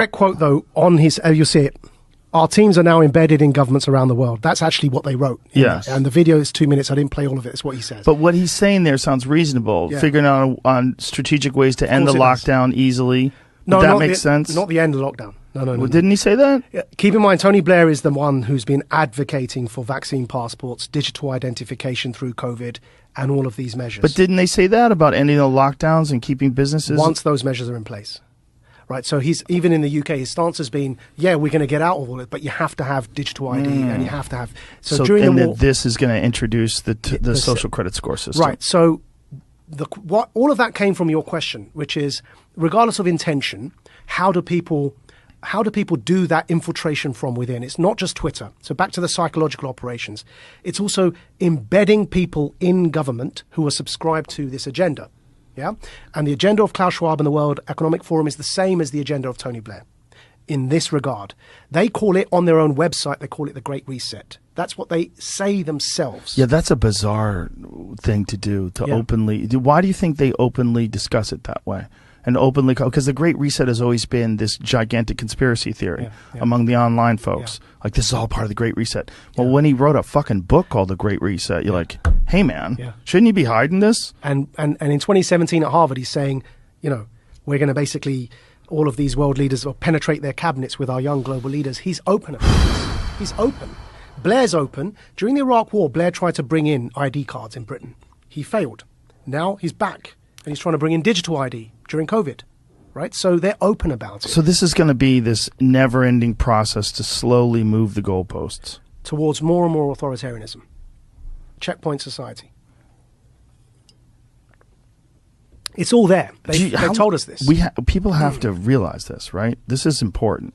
direct quote, though, on his, you'll see it. Our teams are now embedded in governments around the world. That's actually what they wrote. Yes. And the video is 2 minutes. I didn't play all of it. It's what he says. But what he's saying there sounds reasonable. Yeah. Figuring out on strategic ways to end the lockdown easily. No, that makes sense? Not the end of the lockdown. No. Well, didn't he say that? Yeah. Keep in mind, Tony Blair is the one who's been advocating for vaccine passports, digital identification through COVID, and all of these measures. But didn't they say that about ending the lockdowns and keeping businesses? Once those measures are in place. Right, so he's, even in the UK, his stance has been, yeah, we're going to get out of all it, but you have to have digital ID and you have to have... So during and the war, this is going to introduce the social credit score system. Right, so all of that came from your question, which is, regardless of intention, how do people do that infiltration from within? It's not just Twitter. So back to the psychological operations. It's also embedding people in government who are subscribed to this agenda. Yeah, and the agenda of Klaus Schwab and the World Economic Forum is the same as the agenda of Tony Blair in this regard. They call it, on their own website, they call it the Great Reset. That's what they say themselves. Yeah, that's a bizarre thing to do, to openly. Why do you think they openly discuss it that way? And openly, because the Great Reset has always been this gigantic conspiracy theory among the online folks. Like, this is all part of the Great Reset. Well, when he wrote a fucking book called The Great Reset, you're like, hey, man, shouldn't you be hiding this? And in 2017 at Harvard, he's saying, you know, we're going to basically, all of these world leaders will penetrate their cabinets with our young global leaders. He's open about this. He's open. Blair's open. During the Iraq War, Blair tried to bring in ID cards in Britain. He failed. Now he's back. And he's trying to bring in digital ID during COVID, right? So they're open about it. So this is going to be this never-ending process to slowly move the goalposts towards more and more authoritarianism. Checkpoint society. It's all there. They told us this. People have to realize this, right? This is important.